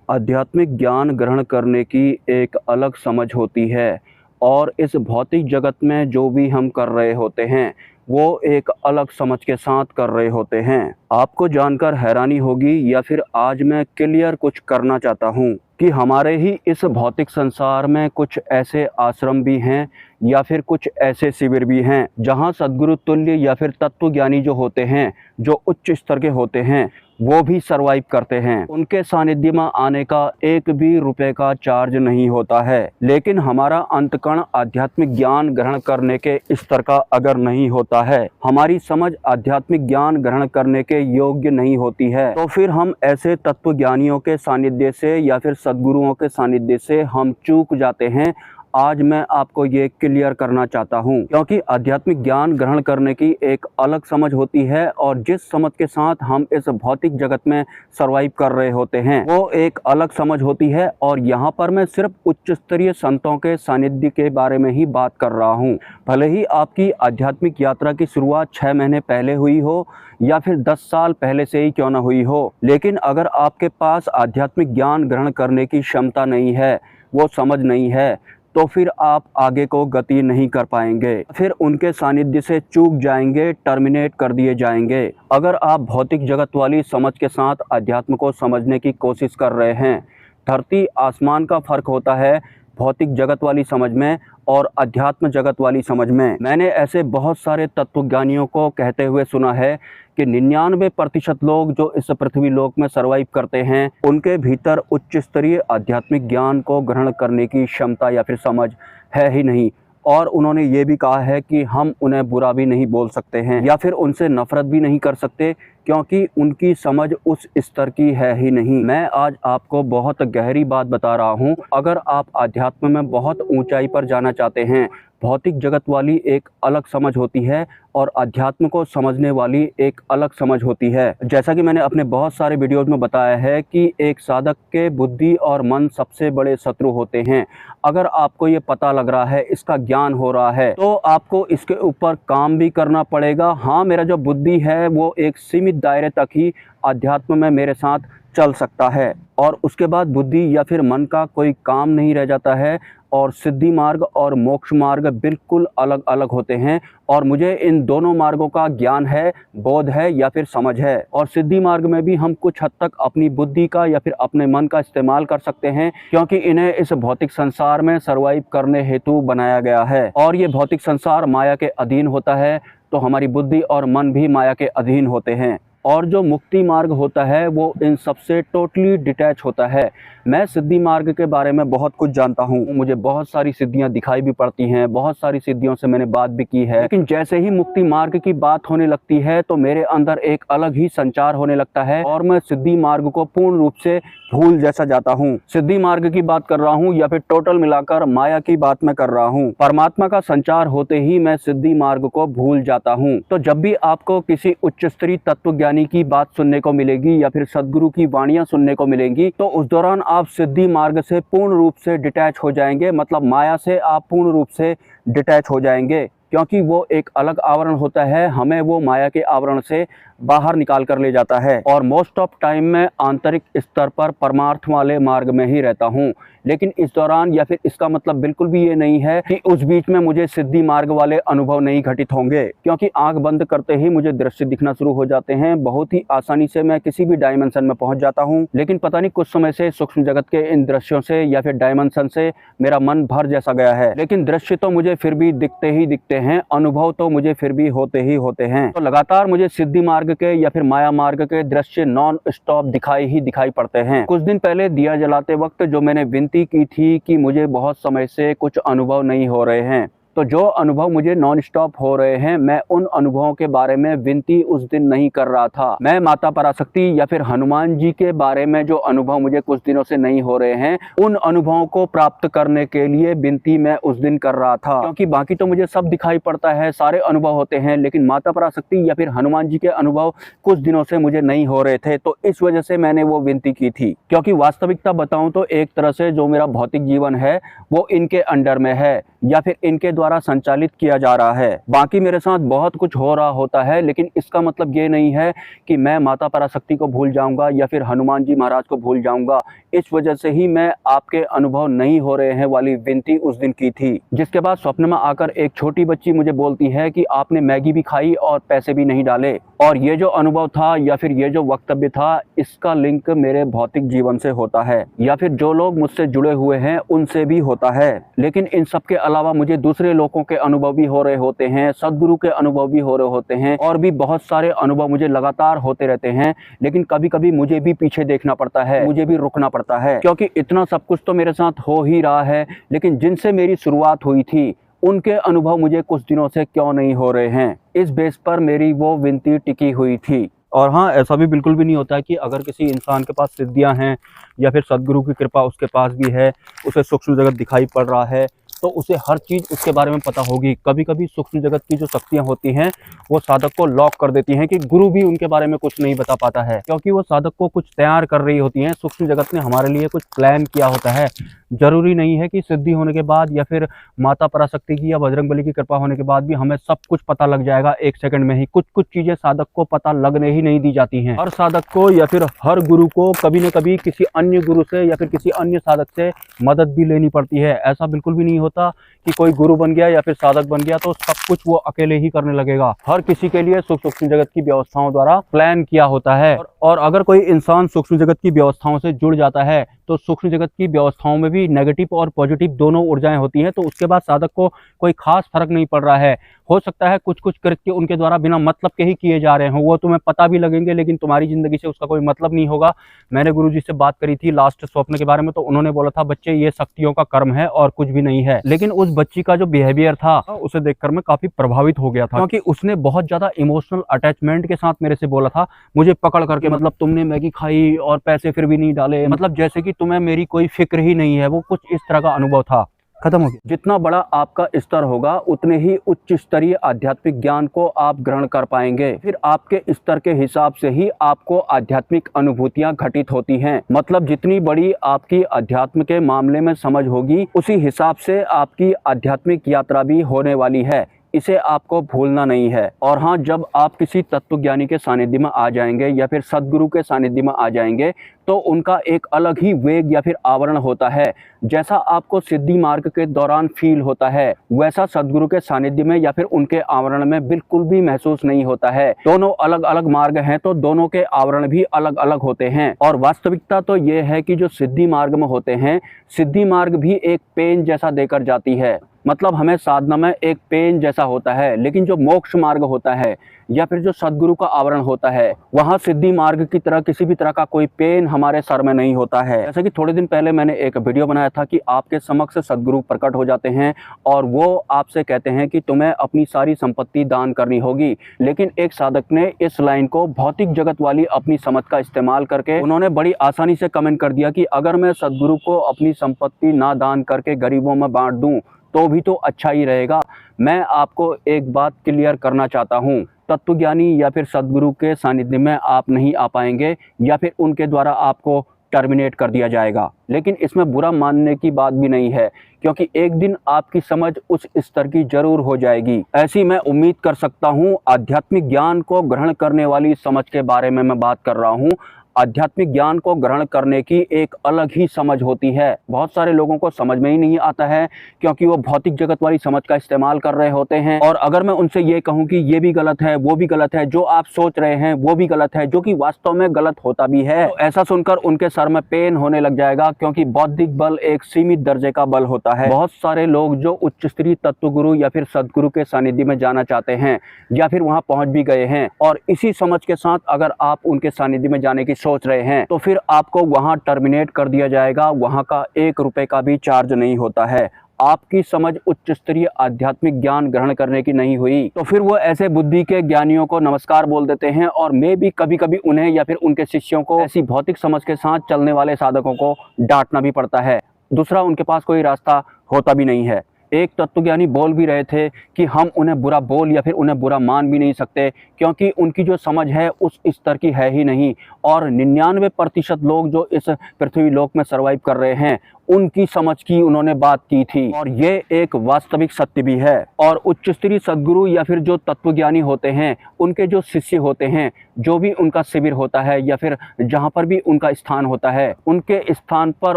आध्यात्मिक ज्ञान ग्रहण करने की एक अलग समझ होती है और इस भौतिक जगत में जो भी हम कर रहे होते हैं वो एक अलग समझ के साथ कर रहे होते हैं। आपको जानकर हैरानी होगी या फिर आज मैं क्लियर कुछ करना चाहता हूँ कि हमारे ही इस भौतिक संसार में कुछ ऐसे आश्रम भी हैं या फिर कुछ ऐसे शिविर भी हैं जहाँ सद्गुरु तुल्य या फिर तत्वज्ञानी जो होते हैं, जो उच्च स्तर के होते हैं, वो भी सरवाइव करते हैं। उनके सानिध्य में आने का एक भी रुपए का चार्ज नहीं होता है। लेकिन हमारा अंतकण आध्यात्मिक ज्ञान ग्रहण करने के स्तर का अगर नहीं होता है, हमारी समझ आध्यात्मिक ज्ञान ग्रहण करने के योग्य नहीं होती है, तो फिर हम ऐसे तत्वज्ञानियों के सानिध्य से या फिर सद्गुरुओं के सानिध्य से हम चूक जाते हैं। आज मैं आपको ये क्लियर करना चाहता हूँ, क्योंकि आध्यात्मिक ज्ञान ग्रहण करने की एक अलग समझ होती है और जिस समझ के साथ हम इस भौतिक जगत में सरवाइव कर रहे होते हैं वो एक अलग समझ होती है। और यहाँ पर मैं सिर्फ उच्च स्तरीय संतों के सानिध्य के बारे में ही बात कर रहा हूँ। भले ही आपकी आध्यात्मिक यात्रा की शुरुआत 6 महीने पहले हुई हो या फिर 10 साल पहले से ही क्यों न हुई हो, लेकिन अगर आपके पास आध्यात्मिक ज्ञान ग्रहण करने की क्षमता नहीं है, वो समझ नहीं है, तो फिर आप आगे को गति नहीं कर पाएंगे, फिर उनके सानिध्य से चूक जाएंगे, टर्मिनेट कर दिए जाएंगे। अगर आप भौतिक जगत वाली समझ के साथ अध्यात्म को समझने की कोशिश कर रहे हैं, धरती आसमान का फर्क होता है भौतिक जगत वाली समझ में और अध्यात्म जगत वाली समझ में। मैंने ऐसे बहुत सारे तत्वज्ञानियों को कहते हुए सुना है कि 99% लोग जो इस पृथ्वी लोक में सरवाइव करते हैं उनके भीतर उच्च स्तरीय आध्यात्मिक ज्ञान को ग्रहण करने की क्षमता या फिर समझ है ही नहीं। और उन्होंने ये भी कहा है कि हम उन्हें बुरा भी नहीं बोल सकते हैं या फिर उनसे नफरत भी नहीं कर सकते, क्योंकि उनकी समझ उस स्तर की है ही नहीं। मैं आज आपको बहुत गहरी बात बता रहा हूँ। अगर आप आध्यात्म में बहुत ऊंचाई पर जाना चाहते हैं, भौतिक जगत वाली एक अलग समझ होती है और अध्यात्म को समझने वाली एक अलग समझ होती है। जैसा कि मैंने अपने बहुत सारे वीडियोज में बताया है कि एक साधक के बुद्धि और मन सबसे बड़े शत्रु होते हैं। अगर आपको ये पता लग रहा है, इसका ज्ञान हो रहा है, तो आपको इसके ऊपर काम भी करना पड़ेगा। हाँ, मेरा जो बुद्धि है वो एक सीमित दायरे तक ही अध्यात्म में मेरे साथ चल सकता है और उसके बाद बुद्धि या फिर मन का कोई काम नहीं रह जाता है। और सिद्धि मार्ग और मोक्ष मार्ग बिल्कुल अलग अलग होते हैं और मुझे इन दोनों मार्गों का ज्ञान है, बोध है या फिर समझ है। और सिद्धि मार्ग में भी हम कुछ हद तक अपनी बुद्धि का या फिर अपने मन का इस्तेमाल कर सकते हैं, क्योंकि इन्हें इस भौतिक संसार में सरवाइव करने हेतु बनाया गया है। और ये भौतिक संसार माया के अधीन होता है, तो हमारी बुद्धि और मन भी माया के अधीन होते हैं। और जो मुक्ति मार्ग होता है वो इन सबसे टोटली डिटैच होता है। मैं सिद्धि मार्ग के बारे में बहुत कुछ जानता हूँ, मुझे बहुत सारी सिद्धियाँ दिखाई भी पड़ती हैं, बहुत सारी सिद्धियों से मैंने बात भी की है। लेकिन जैसे ही मुक्ति मार्ग की बात होने लगती है तो मेरे अंदर एक अलग ही संचार होने लगता है और मैं सिद्धि मार्ग को पूर्ण रूप से भूल जैसा जाता हूँ। सिद्धि मार्ग की बात कर रहा हूँ या फिर टोटल मिलाकर माया की बात मैं कर रहा हूँ। परमात्मा का संचार होते ही मैं सिद्धि मार्ग को भूल जाता हूँ। तो जब भी आपको किसी उच्च स्तरीय तत्वज्ञानी की बात सुनने को मिलेगी या फिर सद्गुरु की वाणियां सुनने को मिलेंगी, तो उस दौरान आप सिद्धि मार्ग से पूर्ण रूप से डिटैच हो जाएंगे। मतलब माया से आप पूर्ण रूप से डिटैच हो जाएंगे, क्योंकि वो एक अलग आवरण होता है, हमें वो माया के आवरण से बाहर निकाल कर ले जाता है। और मोस्ट ऑफ टाइम मैं आंतरिक स्तर पर परमार्थ वाले मार्ग में ही रहता हूँ। लेकिन इस दौरान या फिर इसका मतलब बिल्कुल भी ये नहीं है कि उस बीच में मुझे सिद्धि मार्ग वाले अनुभव नहीं घटित होंगे, क्योंकि आंख बंद करते ही मुझे दृश्य दिखना शुरू हो जाते हैं। बहुत ही आसानी से मैं किसी भी डायमेंशन में पहुंच जाता हूं। लेकिन पता नहीं कुछ समय से सूक्ष्म जगत के इन दृश्यों से या फिर डायमेंशन से मेरा मन भर जैसा गया है। लेकिन दृश्य तो मुझे फिर भी दिखते ही दिखते हैं, अनुभव तो मुझे फिर भी होते ही होते हैं। तो लगातार मुझे सिद्धि मार्ग के या फिर माया मार्ग के दृश्य नॉन स्टॉप दिखाई पड़ते हैं। कुछ दिन पहले दिया जलाते वक्त जो मैंने विनती की थी कि मुझे बहुत समय से कुछ अनुभव नहीं हो रहे हैं, तो जो अनुभव मुझे नॉन स्टॉप हो रहे हैं, मैं उन अनुभवों के बारे में विनती उस दिन नहीं कर रहा था। मैं माता पराशक्ति या फिर हनुमान जी के बारे में जो अनुभव मुझे कुछ दिनों से नहीं हो रहे हैं, उन अनुभवों को प्राप्त करने के लिए विनती मैं उस दिन कर रहा था। क्योंकि बाकी तो मुझे सब दिखाई पड़ता है, सारे अनुभव होते हैं, लेकिन माता पराशक्ति या फिर हनुमान जी के अनुभव कुछ दिनों से मुझे नहीं हो रहे थे, तो इस वजह से मैंने वो विनती की थी। क्योंकि वास्तविकता बताऊं तो एक तरह से जो मेरा भौतिक जीवन है वो इनके अंडर में है या फिर इनके द्वारा संचालित किया जा रहा है। बाकी मेरे साथ बहुत कुछ हो रहा होता है, लेकिन इसका मतलब ये नहीं है कि मैं माता पराशक्ति को भूल जाऊंगा या फिर हनुमान जी महाराज को भूल जाऊंगा। इस वजह से ही मैं आपके अनुभव नहीं हो रहे हैं वाली विनती उस दिन की थी। जिसके बाद स्वप्न में आकर एक छोटी बच्ची मुझे बोलती है कि आपने मैगी भी खाई और पैसे भी नहीं डाले। और ये जो अनुभव था या फिर ये जो वक्तव्य था, इसका लिंक मेरे भौतिक जीवन से होता है या फिर जो लोग मुझसे जुड़े हुए हैं उनसे भी होता है। लेकिन इन सब के अलावा मुझे दूसरे लोगों के अनुभव भी हो रहे होते हैं, सदगुरु के अनुभव भी हो रहे होते हैं और भी बहुत सारे अनुभव मुझे लगातार होते रहते हैं। लेकिन कभी कभी मुझे भी पीछे देखना पड़ता है, मुझे भी रुकना पड़ता है, क्योंकि इतना सब कुछ तो मेरे साथ हो ही रहा है। लेकिन जिनसे मेरी शुरुआत हुई थी उनके अनुभव मुझे कुछ दिनों से क्यों नहीं हो रहे हैं, इस बेस पर मेरी वो विनती टिकी हुई थी। और हाँ, ऐसा भी बिल्कुल भी नहीं होता है कि अगर किसी इंसान के पास सिद्धियां हैं या फिर सदगुरु की कृपा उसके पास भी है, उसे सूक्ष्म जगत दिखाई पड़ रहा है, तो उसे हर चीज़ उसके बारे में पता होगी। कभी कभी सूक्ष्म जगत की जो शक्तियां होती हैं वो साधक को लॉक कर देती हैं कि गुरु भी उनके बारे में कुछ नहीं बता पाता है, क्योंकि वो साधक को कुछ तैयार कर रही होती हैं। सूक्ष्म जगत ने हमारे लिए कुछ प्लान किया होता है। जरूरी नहीं है कि सिद्धि होने के बाद या फिर माता पराशक्ति की या बजरंगबली की कृपा होने के बाद भी हमें सब कुछ पता लग जाएगा एक सेकंड में ही। कुछ कुछ चीजें साधक को पता लगने ही नहीं दी जाती हैं। हर साधक को या फिर हर गुरु को कभी न कभी किसी अन्य गुरु से या फिर किसी अन्य साधक से मदद भी लेनी पड़ती है। ऐसा बिल्कुल भी नहीं होता कि कोई गुरु बन गया या फिर साधक बन गया तो सब कुछ वो अकेले ही करने लगेगा। हर किसी के लिए सूक्ष्म जगत की व्यवस्थाओं द्वारा प्लान किया होता है। और अगर कोई इंसान सूक्ष्म जगत की व्यवस्थाओं से जुड़ जाता है तो सूक्ष्म जगत की व्यवस्थाओं में भी नेगेटिव और पॉजिटिव दोनों ऊर्जाएं होती हैं। तो उसके बाद साधक को कोई खास फर्क नहीं पड़ रहा है। हो सकता है कुछ कुछ कृत्य उनके द्वारा बिना मतलब के ही किए जा रहे हों, वो तुम्हें पता भी लगेंगे लेकिन तुम्हारी जिंदगी से उसका कोई मतलब नहीं होगा। मैंने गुरुजी से बात करी थी लास्ट स्वप्न के बारे में, तो उन्होंने बोला था बच्चे ये शक्तियों का कर्म है और कुछ भी नहीं है। लेकिन उस बच्ची का जो बिहेवियर था उसे देखकर मैं काफी प्रभावित हो गया था, क्योंकि उसने बहुत ज्यादा इमोशनल अटैचमेंट के साथ मेरे से बोला था, मुझे पकड़ करके, मतलब तुमने मैगी खाई और पैसे फिर भी नहीं डाले, मतलब जैसे कि तुम्हें मेरी कोई फिक्र ही नहीं है। वो कुछ इस तरह का अनुभव था। खत्म हो गया। जितना बड़ा आपका स्तर होगा उतने ही उच्च स्तरीय आध्यात्मिक ज्ञान को आप ग्रहण कर पाएंगे। फिर आपके स्तर के हिसाब से ही आपको आध्यात्मिक अनुभूतियां घटित होती हैं। मतलब जितनी बड़ी आपकी अध्यात्म के मामले में समझ होगी उसी हिसाब से आपकी आध्यात्मिक यात्रा भी होने वाली है। इसे आपको भूलना नहीं है। और हाँ, जब आप किसी तत्वज्ञानी के सानिध्य में आ जाएंगे या फिर सदगुरु के सानिध्य में आ जाएंगे तो उनका एक अलग ही वेग या फिर आवरण होता है। जैसा आपको सिद्धि मार्ग के दौरान फील होता है वैसा सदगुरु के सानिध्य में या फिर उनके आवरण में बिल्कुल भी महसूस नहीं होता है। दोनों अलग अलग मार्ग हैं तो दोनों के आवरण भी अलग अलग होते हैं। और वास्तविकता तो ये है कि जो सिद्धि मार्ग में होते हैं, सिद्धि मार्ग भी एक पेन जैसा देकर जाती है। मतलब हमें साधना में एक पेन जैसा होता है। लेकिन जो मोक्ष मार्ग होता है या फिर जो सदगुरु का आवरण होता है वहाँ सिद्धि मार्ग की तरह किसी भी तरह का कोई पेन हमारे सर में नहीं होता है। जैसे कि थोड़े दिन पहले मैंने एक वीडियो बनाया था कि आपके समक्ष सदगुरु प्रकट हो जाते हैं और वो आपसे कहते हैं कि तुम्हें अपनी सारी संपत्ति दान करनी होगी। लेकिन एक साधक ने इस लाइन को भौतिक जगत वाली अपनी समझ का इस्तेमाल करके उन्होंने बड़ी आसानी से कमेंट कर दिया कि अगर मैं सदगुरु को अपनी संपत्ति ना दान करके गरीबों में बांट दूं तो भी तो अच्छा ही रहेगा। मैं आपको एक बात क्लियर करना चाहता हूँ, तत्वज्ञानी या फिर सदगुरु के सानिध्य में आप नहीं आ पाएंगे या फिर उनके द्वारा आपको टर्मिनेट कर दिया जाएगा। लेकिन इसमें बुरा मानने की बात भी नहीं है, क्योंकि एक दिन आपकी समझ उस स्तर की जरूर हो जाएगी। ऐसी मैं उम्मीद कर सकता हूँ। आध्यात्मिक ज्ञान को ग्रहण करने वाली समझ के बारे में मैं बात कर रहा हूँ। आध्यात्मिक ज्ञान को ग्रहण करने की एक अलग ही समझ होती है। बहुत सारे लोगों को समझ में ही नहीं आता है क्योंकि वो भौतिक जगत वाली समझ का इस्तेमाल कर रहे होते हैं। और अगर मैं उनसे ये कहूँ कि ये भी गलत है, वो भी गलत है, जो आप सोच रहे हैं वो भी गलत है, जो कि वास्तव में गलत होता भी है, तो ऐसा सुनकर उनके सर में पेन होने लग जाएगा। क्योंकि बौद्धिक बल एक सीमित दर्जे का बल होता है। बहुत सारे लोग जो उच्च स्तरीय तत्व गुरु या फिर सदगुरु के सानिध्य में जाना चाहते हैं या फिर वहां पहुंच भी गए हैं और इसी समझ के साथ अगर आप उनके सानिध्य में जाने की सोच रहे हैं तो फिर आपको वहां टर्मिनेट कर दिया जाएगा। वहां का 1 रुपए का भी चार्ज नहीं होता है। आपकी समझ उच्च स्तरीय आध्यात्मिक ज्ञान ग्रहण करने की नहीं हुई तो फिर वो ऐसे बुद्धि के ज्ञानियों को नमस्कार बोल देते हैं और मैं भी कभी कभी उन्हें या फिर उनके शिष्यों को ऐसी भौतिक समझ के साथ चलने वाले साधकों को डांटना भी पड़ता है। दूसरा, उनके पास कोई रास्ता होता भी नहीं है। एक तत्वज्ञानी बोल भी रहे थे कि हम उन्हें बुरा बोल या फिर उन्हें बुरा मान भी नहीं सकते क्योंकि उनकी जो समझ है उस स्तर की है ही नहीं। और 99% लोग जो इस पृथ्वी लोक में सर्वाइव कर रहे हैं उनकी समझ की उन्होंने बात की थी, और ये एक वास्तविक सत्य भी है। और उच्च स्तरीय सद्गुरु या फिर जो तत्वज्ञानी होते हैं, उनके जो शिष्य होते हैं, जो भी उनका शिविर होता है या फिर जहाँ पर भी उनका स्थान होता है, उनके स्थान पर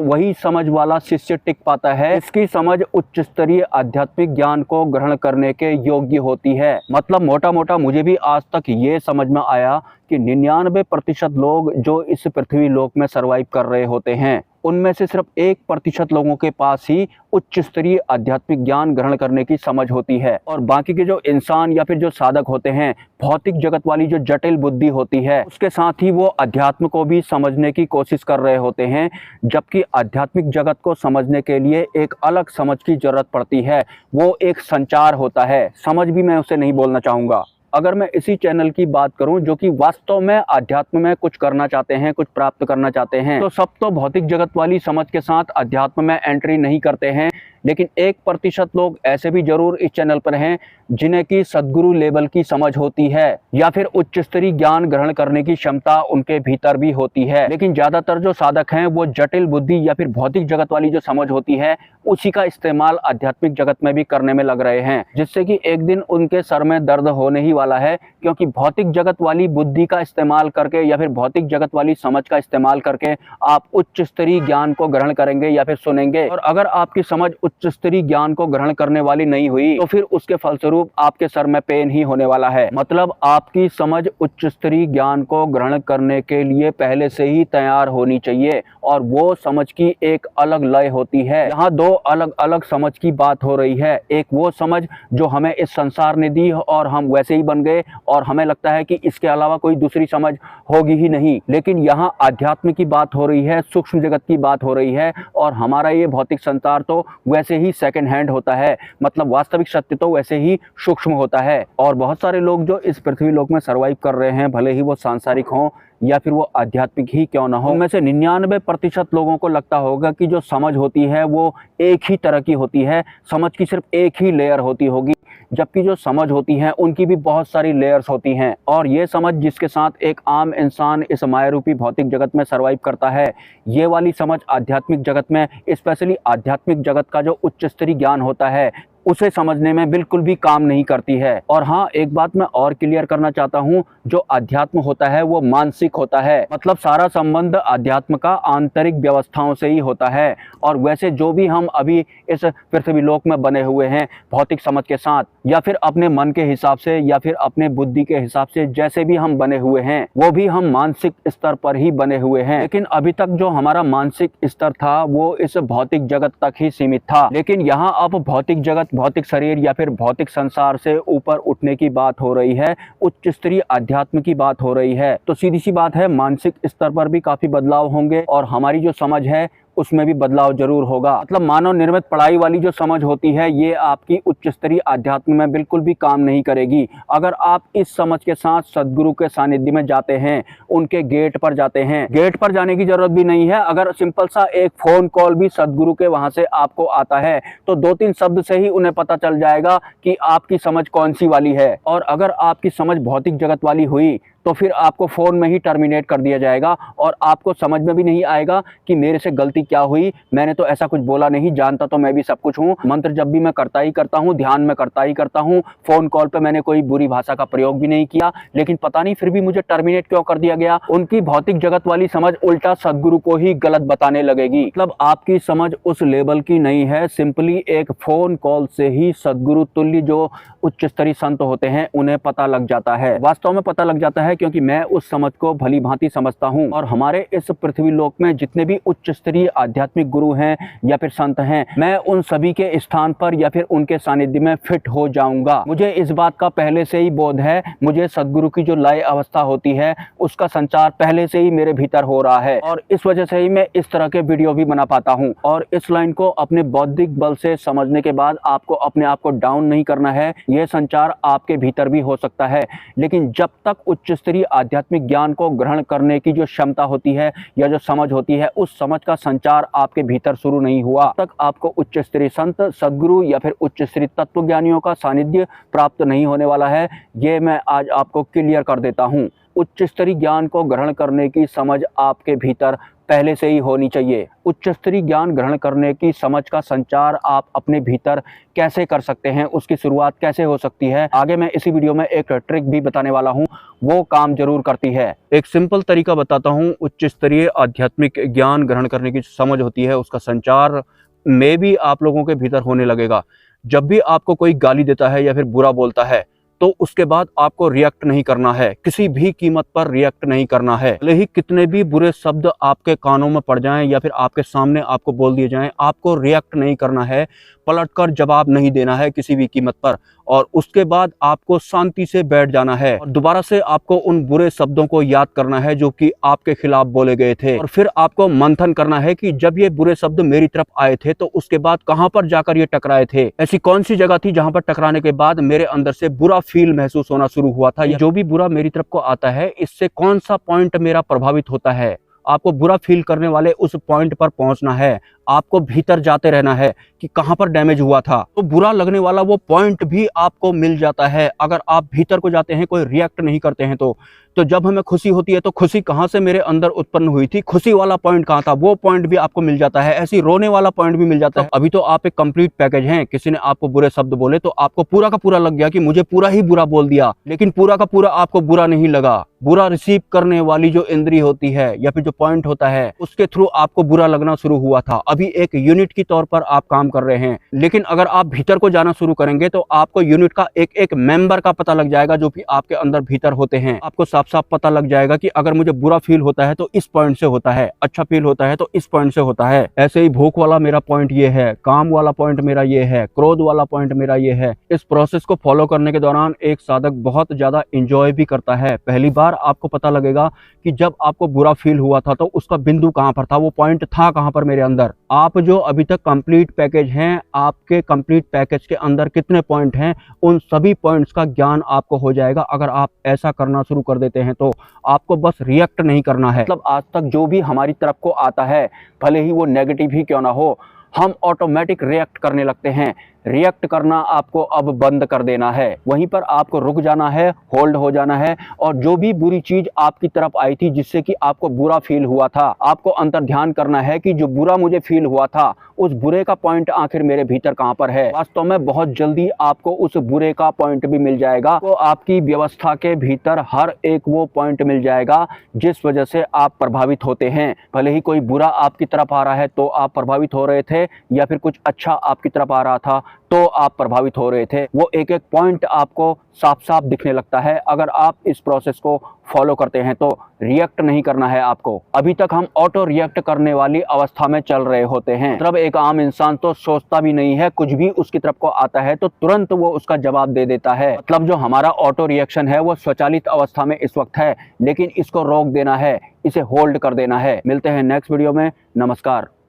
वही समझ वाला शिष्य टिक पाता है। इसकी समझ उच्च स्तरीय आध्यात्मिक ज्ञान को ग्रहण करने के योग्य होती है। मतलब मोटा मोटा मुझे भी आज तक ये समझ में आया कि 99% लोग जो इस पृथ्वी लोक में सर्वाइव कर रहे होते हैं, उनमें से सिर्फ 1% लोगों के पास ही उच्च स्तरीय आध्यात्मिक ज्ञान ग्रहण करने की समझ होती है। और बाकी के जो इंसान या फिर जो साधक होते हैं, भौतिक जगत वाली जो जटिल बुद्धि होती है, उसके साथ ही वो अध्यात्म को भी समझने की कोशिश कर रहे होते हैं। जबकि आध्यात्मिक जगत को समझने के लिए एक अलग समझ की जरूरत पड़ती है, वो एक संचार होता है। समझ भी मैं उसे नहीं बोलना चाहूँगा। अगर मैं इसी चैनल की बात करूं जो कि वास्तव में अध्यात्म में कुछ करना चाहते हैं, कुछ प्राप्त करना चाहते हैं, तो सब तो भौतिक जगत वाली समझ के साथ अध्यात्म में एंट्री नहीं करते हैं। लेकिन 1% लोग ऐसे भी जरूर इस चैनल पर हैं जिन्हें की सद्गुरु लेवल की समझ होती है या फिर उच्च स्तरीय ज्ञान ग्रहण करने की क्षमता उनके भीतर भी होती है। लेकिन ज्यादातर जो साधक हैं वो जटिल बुद्धि या फिर भौतिक जगत वाली जो समझ होती है, उसी का इस्तेमाल आध्यात्मिक जगत में भी करने में लग रहे हैं, जिससे कि एक दिन उनके सर में दर्द होने ही वाला है। क्योंकि भौतिक जगत वाली बुद्धि का इस्तेमाल करके या फिर भौतिक जगत वाली समझ का इस्तेमाल करके आप उच्च स्तरीय ज्ञान को ग्रहण करेंगे या फिर सुनेंगे, और अगर आपकी समझ उच्च स्तरीय ज्ञान को ग्रहण करने वाली नहीं हुई तो फिर उसके फलस्वरूप आपके सर में पेन ही होने वाला है। मतलब आपकी समझ उच्च स्तरीय ज्ञान को ग्रहण करने के लिए पहले से ही तैयार होनी चाहिए, और वो समझ की एक अलग लय होती है। यहाँ दो अलग अलग समझ की बात हो रही है। एक वो समझ जो हमें इस संसार ने दी और हम वैसे ही बन गए और हमें लगता है कि इसके अलावा कोई दूसरी समझ होगी ही नहीं। लेकिन यहाँ आध्यात्म की बात हो रही है, सूक्ष्म जगत की बात हो रही है, और हमारा ये भौतिक संसार तो वैसे ही सेकंड हैंड होता है। मतलब वास्तविक सत्य तो वैसे ही सूक्ष्म होता है। और बहुत सारे लोग जो इस पृथ्वी लोक में सर्वाइव कर रहे हैं, भले ही वो सांसारिक हों या फिर वो आध्यात्मिक ही क्यों ना हो, उनमें से 99% लोगों को लगता होगा कि जो समझ होती है वो एक ही तरह की होती है, समझ की सिर्फ एक ही लेयर होती होगी। जबकि जो समझ होती है उनकी भी बहुत सारी लेयर्स होती हैं। और ये समझ जिसके साथ एक आम इंसान इस माया रूपी भौतिक जगत में सर्वाइव करता है, ये वाली समझ आध्यात्मिक जगत में, स्पेशली आध्यात्मिक जगत का जो उच्च स्तरीय ज्ञान होता है, उसे समझने में बिल्कुल भी काम नहीं करती है। और हाँ, एक बात मैं और क्लियर करना चाहता हूँ, जो अध्यात्म होता है वो मानसिक होता है। मतलब सारा संबंध अध्यात्म का आंतरिक व्यवस्थाओं से ही होता है। और वैसे जो भी हम अभी इस पृथ्वी लोक में बने हुए हैं भौतिक समझ के साथ, या फिर अपने मन के हिसाब से या फिर अपने बुद्धि के हिसाब से जैसे भी हम बने हुए हैं, वो भी हम मानसिक स्तर पर ही बने हुए हैं। लेकिन अभी तक जो हमारा मानसिक स्तर था वो इस भौतिक जगत तक ही सीमित था। लेकिन यहाँ अब भौतिक जगत, भौतिक शरीर या फिर भौतिक संसार से ऊपर उठने की बात हो रही है, उच्च स्तरीय अध्यात्म की बात हो रही है। तो सीधी सी बात है, मानसिक स्तर पर भी काफी बदलाव होंगे और हमारी जो समझ है उसमें भी बदलाव जरूर होगा। मतलब मानव निर्मित पढ़ाई वाली जो समझ होती है, ये आपकी उच्च स्तरीय अध्यात्म में बिल्कुल भी काम नहीं करेगी। अगर आप इस समझ के साथ सद्गुरु के सानिध्य में जाते हैं, उनके गेट पर जाते हैं, गेट पर जाने की जरूरत भी नहीं है। अगर सिंपल सा एक फोन कॉल भी सद्गुरु के वहां से आपको आता है तो 2-3 शब्द से ही उन्हें पता चल जाएगा कि आपकी समझ कौन सी वाली है। और अगर आपकी समझ भौतिक जगत वाली हुई तो फिर आपको फोन में ही टर्मिनेट कर दिया जाएगा और आपको समझ में भी नहीं आएगा कि मेरे से गलती क्या हुई, मैंने तो ऐसा कुछ बोला नहीं, जानता तो मैं भी सब कुछ हूँ। मंत्र जब भी मैं करता ही करता हूँ, ध्यान में करता ही करता हूँ, फोन कॉल पे मैंने कोई बुरी भाषा का प्रयोग भी नहीं किया, लेकिन पता नहीं फिर भी मुझे टर्मिनेट क्यों कर दिया गया। उनकी भौतिक जगत वाली समझ उल्टा सदगुरु को ही गलत बताने लगेगी। मतलब आपकी समझ उस लेवल की नहीं है। सिंपली एक फोन कॉल से ही सदगुरु तुल्य जो उच्च स्तरीय संत होते हैं उन्हें पता लग जाता है। वास्तव में पता लग जाता है, क्योंकि मैं उस समझ को भली भांति समझता हूँ। और हमारे इस पृथ्वी लोक में जितने भी उच्च स्तरीय आध्यात्मिक गुरु हैं या फिर संत हैं, मैं उन सभी के स्थान पर या फिर उनके सानिध्य में फिट हो जाऊंगा। मुझे इस बात का पहले से ही बोध है। मुझे सदगुरु की जो लय अवस्था होती है उसका संचार पहले से ही मेरे भीतर हो रहा है, और इस वजह से ही मैं इस तरह के वीडियो भी बना पाता हूँ। और इस लाइन को अपने बौद्धिक बल से समझने के बाद आपको अपने आप को डाउन नहीं करना है। यह संचार आपके भीतर भी हो सकता है, लेकिन जब तक उच्च स्तरीय आध्यात्मिक ज्ञान को ग्रहण करने की जो क्षमता होती है या जो समझ होती है, उस समझ का संचार आपके भीतर शुरू नहीं हुआ तक आपको उच्च स्तरीय संत, सदगुरु या फिर उच्च स्तरीय तत्वज्ञानियों का सानिध्य प्राप्त नहीं होने वाला है। ये मैं आज आपको क्लियर कर देता हूँ। उच्च स्तरीय ज्ञान को ग्रहण करने की समझ आपके भीतर पहले से ही होनी चाहिए। उच्च स्तरीय ज्ञान ग्रहण करने की समझ का संचार आप अपने भीतर कैसे कर सकते हैं, उसकी शुरुआत कैसे हो सकती है, आगे मैं इसी वीडियो में एक ट्रिक भी बताने वाला हूं, वो काम जरूर करती है। एक सिंपल तरीका बताता हूं। उच्च स्तरीय आध्यात्मिक ज्ञान ग्रहण करने की समझ होती है, उसका संचार में भी आप लोगों के भीतर होने लगेगा। जब भी आपको कोई गाली देता है या फिर बुरा बोलता है, तो उसके बाद आपको रिएक्ट नहीं करना है, किसी भी कीमत पर रिएक्ट नहीं करना है। भले ही कितने भी बुरे शब्द आपके कानों में पड़ जाएं या फिर आपके सामने आपको बोल दिए जाएं, आपको रिएक्ट नहीं करना है, पलटकर जवाब नहीं देना है किसी भी कीमत पर। और उसके बाद आपको शांति से बैठ जाना है और दोबारा से आपको उन बुरे शब्दों को याद करना है जो कि आपके खिलाफ बोले गए थे। और फिर आपको मंथन करना है कि जब ये बुरे शब्द मेरी तरफ आए थे तो उसके बाद कहां पर जाकर ये टकराए थे, ऐसी कौन सी जगह थी जहां पर टकराने के बाद मेरे अंदर से बुरा फील महसूस होना शुरू हुआ था, या जो भी बुरा मेरी तरफ को आता है इससे कौन सा पॉइंट मेरा प्रभावित होता है। आपको बुरा फील करने वाले उस पॉइंट पर पहुंचना है, आपको भीतर जाते रहना है कि कहां पर डैमेज हुआ था। तो बुरा लगने वाला वो पॉइंट भी आपको मिल जाता है अगर आप भीतर को जाते हैं, कोई रिएक्ट नहीं करते हैं। तो जब हमें खुशी होती है तो खुशी कहां से मेरे अंदर उत्पन्न हुई थी, खुशी वाला पॉइंट कहां था, वो पॉइंट भी आपको मिल जाता है। ऐसी रोने वाला पॉइंट भी मिल जाता है। अभी तो आप एक कंप्लीट पैकेज हैं। किसी ने आपको बुरे शब्द बोले तो आपको पूरा का पूरा लग गया कि मुझे पूरा ही बुरा बोल दिया, लेकिन पूरा का पूरा आपको बुरा नहीं लगा। बुरा रिसीव करने वाली जो इंद्रिय होती है या फिर जो पॉइंट होता है, उसके थ्रू आपको बुरा लगना शुरू हुआ था। अभी एक यूनिट की तौर पर आप काम कर रहे हैं, लेकिन अगर आप भीतर को जाना शुरू करेंगे तो आपको यूनिट का एक एक मेंबर का पता लग जाएगा जो भी आपके अंदर भीतर होते हैं। आपको साफ साफ पता लग जाएगा कि अगर मुझे बुरा फील होता है तो इस पॉइंट से होता है, अच्छा फील होता है तो इस पॉइंट से होता है। ऐसे ही भूख वाला मेरा पॉइंट ये है, काम वाला पॉइंट मेरा ये है, क्रोध वाला पॉइंट मेरा ये है। इस प्रोसेस को फॉलो करने के दौरान एक साधक बहुत ज्यादा एंजॉय भी करता है। पहली बार आपको पता लगेगा कि जब आपको बुरा फील हुआ था तो उसका बिंदु कहां पर था, वो पॉइंट था कहां पर मेरे अंदर। आप जो अभी तक कंप्लीट पैकेज हैं, आपके कंप्लीट पैकेज के अंदर कितने पॉइंट हैं, उन सभी पॉइंट्स का ज्ञान आपको हो जाएगा अगर आप ऐसा करना शुरू कर देते हैं। तो आपको बस रिएक्ट नहीं करना है। मतलब आज तक जो भी हमारी तरफ को आता है, भले ही वो नेगेटिव ही क्यों ना हो, हम ऑटोमेटिक रिएक्ट करने लगते हैं। रिएक्ट करना आपको अब बंद कर देना है, वहीं पर आपको रुक जाना है, होल्ड हो जाना है। और जो भी बुरी चीज आपकी तरफ आई थी जिससे कि आपको बुरा फील हुआ था, आपको अंतर ध्यान करना है कि जो बुरा मुझे फील हुआ था, उस बुरे का पॉइंट आखिर मेरे भीतर कहां पर है। वास्तव में बहुत जल्दी आपको उस बुरे का पॉइंट भी मिल जाएगा। तो आपकी व्यवस्था के भीतर हर एक वो पॉइंट मिल जाएगा जिस वजह से आप प्रभावित होते हैं। भले ही कोई बुरा आपकी तरफ आ रहा है तो आप प्रभावित हो रहे थे, या फिर कुछ अच्छा आपकी तरफ आ रहा था तो आप प्रभावित हो रहे थे, वो एक एक पॉइंट आपको साफ साफ दिखने लगता है अगर आप इस प्रोसेस को फॉलो करते हैं। तो रिएक्ट नहीं करना है आपको। अभी तक हम ऑटो रिएक्ट करने वाली अवस्था में चल रहे होते हैं। मतलब एक आम इंसान तो सोचता भी नहीं है, कुछ भी उसकी तरफ को आता है तो तुरंत वो उसका जवाब दे देता है। मतलब जो हमारा ऑटो रिएक्शन है वो स्वचालित अवस्था में इस वक्त है, लेकिन इसको रोक देना है, इसे होल्ड कर देना है। मिलते हैं नेक्स्ट वीडियो में। नमस्कार।